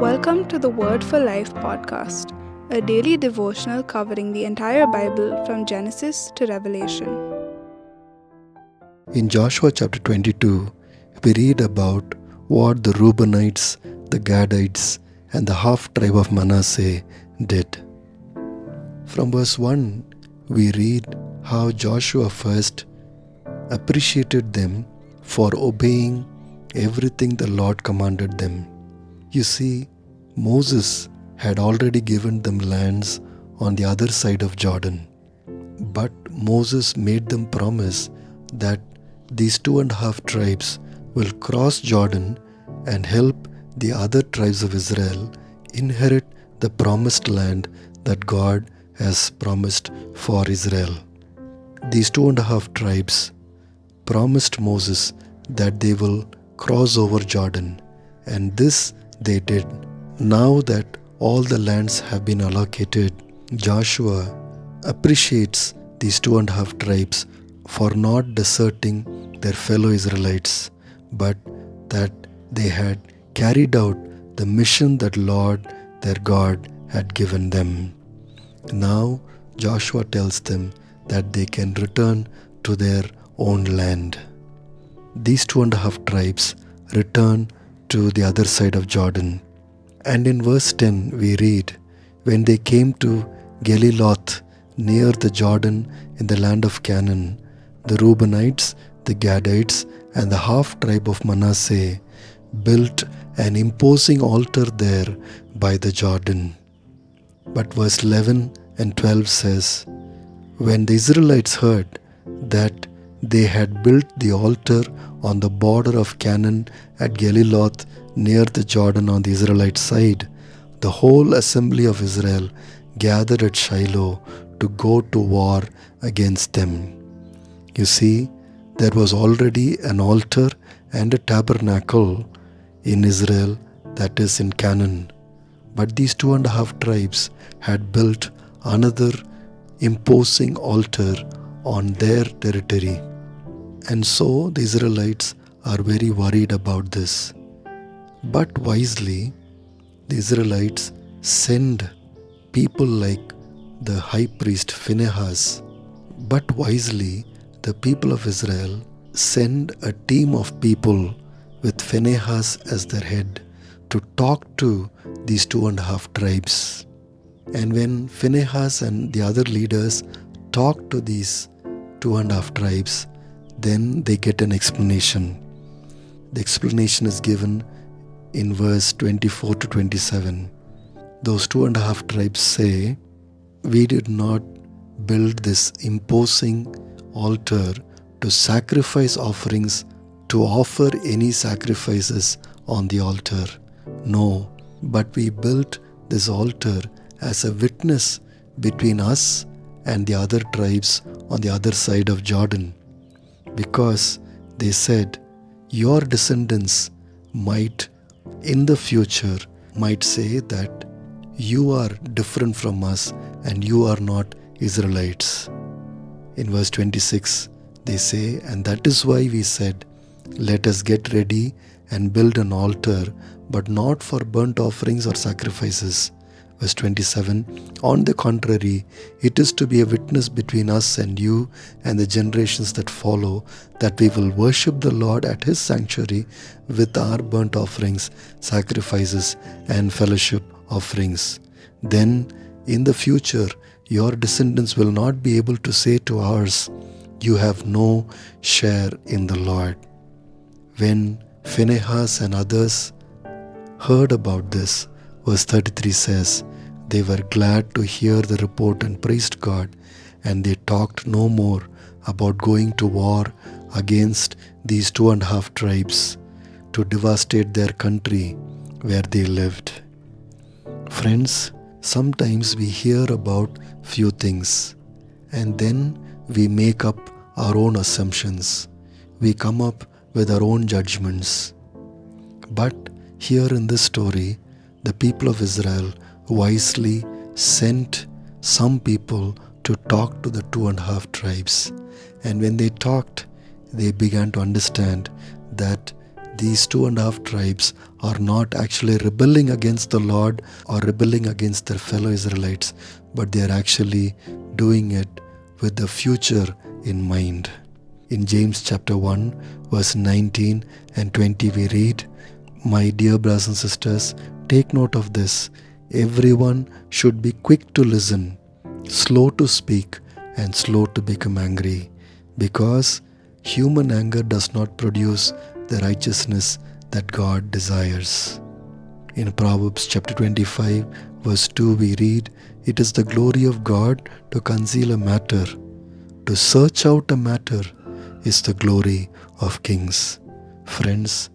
Welcome to the Word for Life podcast, a daily devotional covering the entire Bible from Genesis to Revelation. In Joshua chapter 22, we read about what the Reubenites, the Gadites, and the half tribe of Manasseh did. From verse 1, we read how Joshua first appreciated them for obeying everything the Lord commanded them. You see, Moses had already given them lands on the other side of Jordan. But Moses made them promise that these 2.5 tribes will cross Jordan and help the other tribes of Israel inherit the promised land that God has promised for Israel. These 2.5 tribes promised Moses that they will cross over Jordan, and this they did. Now that all the lands have been allocated, Joshua appreciates these 2.5 tribes for not deserting their fellow Israelites, but that they had carried out the mission that Lord their God had given them. Now Joshua tells them that they can return to their own land. These 2.5 tribes return to the other side of Jordan. And in verse 10 we read, when they came to Geliloth near the Jordan in the land of Canaan, the Reubenites, the Gadites, and the half tribe of Manasseh built an imposing altar there by the Jordan. But verse 11 and 12 says, when the Israelites heard that they had built the altar on the border of Canaan at Geliloth near the Jordan on the Israelite side, the whole assembly of Israel gathered at Shiloh to go to war against them. You see, there was already an altar and a tabernacle in Israel, that is in Canaan. But these 2.5 tribes had built another imposing altar on their territory. And so the Israelites are very worried about this. But wisely, the Israelites send people like the high priest Phinehas. But wisely, the people of Israel send a team of people with Phinehas as their head to talk to these 2.5 tribes. And when Phinehas and the other leaders talk to these 2.5 tribes, then they get an explanation. The explanation is given in verse 24 to 27. Those 2.5 tribes say, we did not build this imposing altar to sacrifice offerings, to offer any sacrifices on the altar. No, but we built this altar as a witness between us and the other tribes on the other side of Jordan. Because they said, your descendants might in the future might say that you are different from us and you are not Israelites. In verse 26 they say, and that is why we said, let us get ready and build an altar, but not for burnt offerings or sacrifices. Verse 27, on the contrary, it is to be a witness between us and you and the generations that follow, that we will worship the Lord at His sanctuary with our burnt offerings, sacrifices, and fellowship offerings. Then, in the future, your descendants will not be able to say to ours, you have no share in the Lord. When Phinehas and others heard about this, verse 33 says, they were glad to hear the report and praised God, and they talked no more about going to war against these 2.5 tribes to devastate their country where they lived. Friends, sometimes we hear about few things and then we make up our own assumptions. We come up with our own judgments. But here in this story, the people of Israel wisely sent some people to talk to the 2.5 tribes. And when they talked, they began to understand that these 2.5 tribes are not actually rebelling against the Lord or rebelling against their fellow Israelites, but they are actually doing it with the future in mind. In James chapter 1, verse 19 and 20 we read, "My dear brothers and sisters, take note of this. Everyone should be quick to listen, slow to speak, and slow to become angry, because human anger does not produce the righteousness that God desires." In Proverbs chapter 25, verse 2 we read, "It is the glory of God to conceal a matter. To search out a matter is the glory of kings." Friends,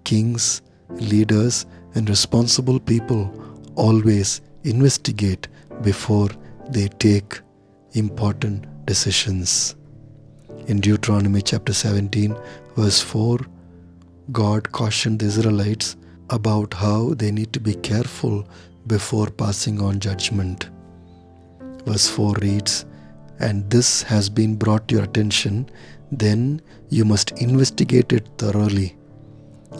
kings, leaders, and responsible people always investigate before they take important decisions. In Deuteronomy chapter 17, verse 4, God cautioned the Israelites about how they need to be careful before passing on judgment. Verse 4 reads, "And this has been brought to your attention, then you must investigate it thoroughly.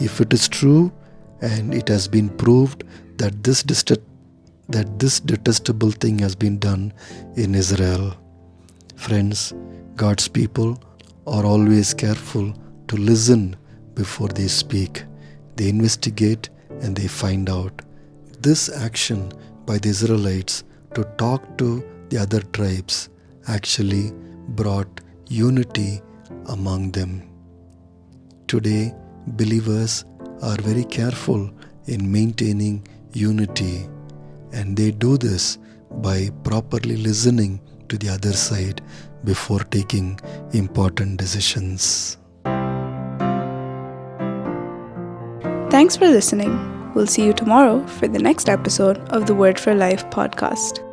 If it is true and it has been proved that this detestable thing has been done in Israel." Friends, God's people are always careful to listen before they speak. They investigate and they find out. This action by the Israelites to talk to the other tribes actually brought unity among them. Today, believers are very careful in maintaining unity, and they do this by properly listening to the other side before taking important decisions. Thanks for listening. We'll see you tomorrow for the next episode of the Word for Life podcast.